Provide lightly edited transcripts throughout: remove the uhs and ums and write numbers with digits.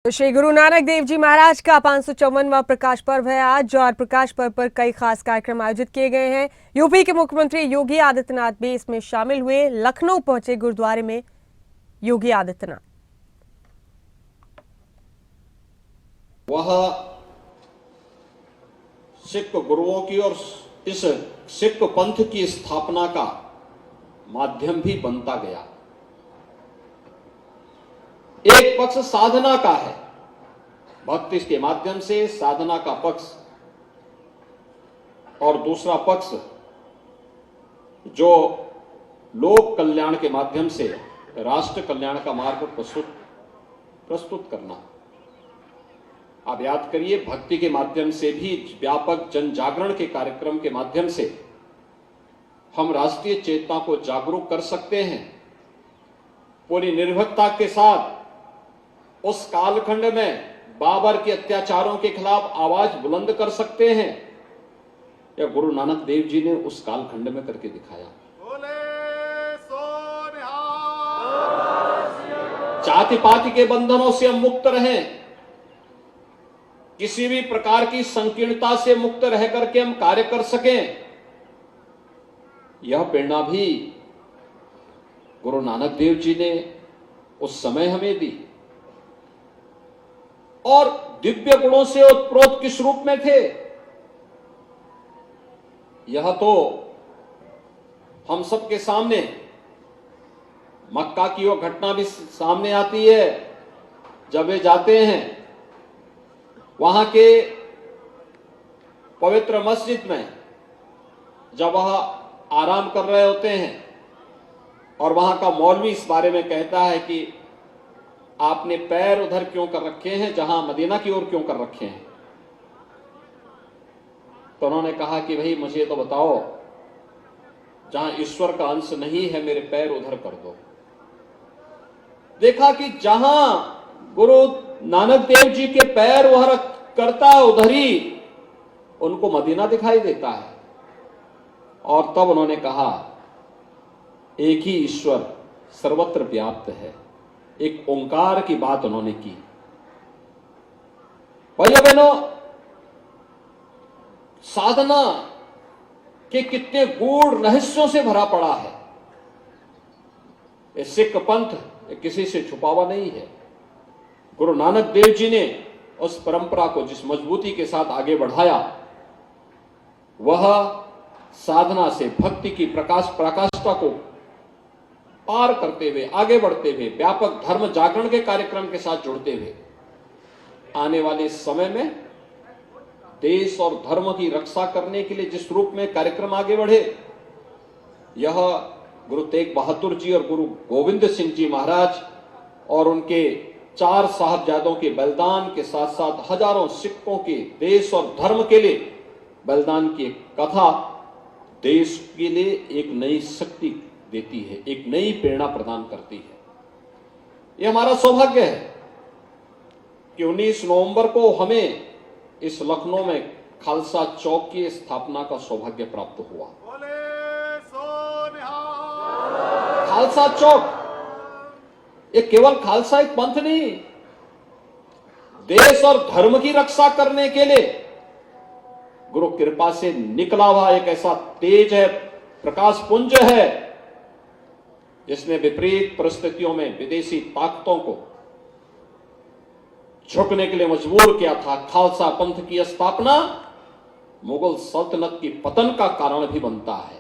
श्री गुरु नानक देव जी महाराज का 554वां प्रकाश पर्व है आज और प्रकाश पर्व पर कई खास कार्यक्रम आयोजित किए गए हैं। यूपी के मुख्यमंत्री योगी आदित्यनाथ भी इसमें शामिल हुए। लखनऊ पहुंचे गुरुद्वारे में योगी आदित्यनाथ। वह सिख गुरुओं की और इस सिख पंथ की स्थापना का माध्यम भी बनता गया। एक पक्ष साधना का है, भक्ति के माध्यम से साधना का पक्ष, और दूसरा पक्ष जो लोक कल्याण के माध्यम से राष्ट्र कल्याण का मार्ग प्रस्तुत करना। आप याद करिए, भक्ति के माध्यम से भी व्यापक जन जागरण के कार्यक्रम के माध्यम से हम राष्ट्रीय चेतना को जागरूक कर सकते हैं। पूरी निर्भीकता के साथ उस कालखंड में बाबर के अत्याचारों के खिलाफ आवाज बुलंद कर सकते हैं। यह गुरु नानक देव जी ने उस कालखंड में करके दिखाया। जाति पाति के बंधनों से हम मुक्त रहें, किसी भी प्रकार की संकीर्णता से मुक्त रह करके हम कार्य कर सकें, यह प्रेरणा भी गुरु नानक देव जी ने उस समय हमें दी। और दिव्य गुणों से उत्प्रोत किस रूप में थे, यह तो हम सबके सामने मक्का की वो घटना भी सामने आती है। जब वे जाते हैं वहां के पवित्र मस्जिद में, जब वह आराम कर रहे होते हैं और वहां का मौलवी इस बारे में कहता है कि आपने पैर उधर क्यों कर रखे हैं, जहां मदीना की ओर क्यों कर रखे हैं। तो उन्होंने कहा कि भाई मुझे तो बताओ, जहां ईश्वर का अंश नहीं है मेरे पैर उधर कर दो। देखा कि जहां गुरु नानक देव जी के पैर वह करता है उधर ही उनको मदीना दिखाई देता है। और तब उन्होंने कहा, एक ही ईश्वर सर्वत्र व्याप्त है। एक ओंकार की बात उन्होंने की। भाइयों बहनों, साधना के कितने गूढ़ रहस्यों से भरा पड़ा है। ये सिख पंथ किसी से छुपा हुआ नहीं है। गुरु नानक देव जी ने उस परंपरा को जिस मजबूती के साथ आगे बढ़ाया, वह साधना से भक्ति की प्रकाष्ठा को पार करते हुए, आगे बढ़ते हुए, व्यापक धर्म जागरण के कार्यक्रम के साथ जुड़ते हुए आने वाले समय में देश और धर्म की रक्षा करने के लिए जिस रूप में कार्यक्रम आगे बढ़े, यह गुरु तेग बहादुर जी और गुरु गोविंद सिंह जी महाराज और उनके 4 साहबजादों के बलिदान के साथ साथ हजारों सिखों के देश और धर्म के लिए बलिदान की कथा देश के लिए एक नई शक्ति देती है, एक नई प्रेरणा प्रदान करती है। यह हमारा सौभाग्य है कि 19 नवंबर को हमें इस लखनऊ में खालसा चौक की स्थापना का सौभाग्य प्राप्त हुआ। खालसा चौक ये केवल खालसा एक पंथ नहीं, देश और धर्म की रक्षा करने के लिए गुरु कृपा से निकला हुआ एक ऐसा तेज है, प्रकाश पुंज है, जिसने विपरीत परिस्थितियों में विदेशी ताकतों को झुकने के लिए मजबूर किया था। खालसा पंथ की स्थापना मुगल सल्तनत की पतन का कारण भी बनता है।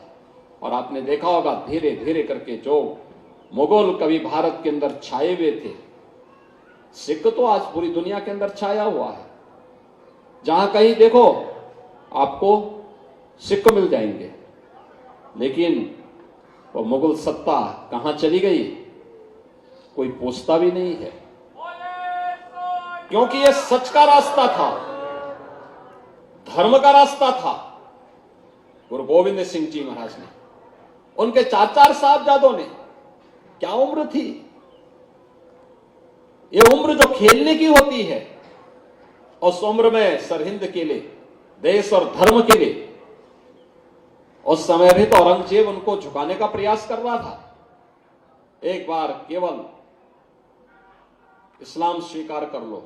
और आपने देखा होगा, धीरे धीरे करके जो मुगल कभी भारत के अंदर छाए हुए थे, सिख तो आज पूरी दुनिया के अंदर छाया हुआ है। जहां कहीं देखो आपको सिख मिल जाएंगे, लेकिन वो मुगल सत्ता कहां चली गई कोई पूछता भी नहीं है, क्योंकि यह सच का रास्ता था, धर्म का रास्ता था। गुरु गोविंद सिंह जी महाराज ने, उनके 4 साहबजादों ने, क्या उम्र थी, यह उम्र जो खेलने की होती है, उस उम्र में सरहिंद के लिए, देश और धर्म के लिए, उस समय भी तो औरंगजेब उनको झुकाने का प्रयास कर रहा था। एक बार केवल इस्लाम स्वीकार कर लो,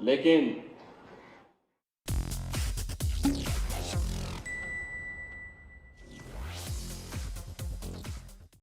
लेकिन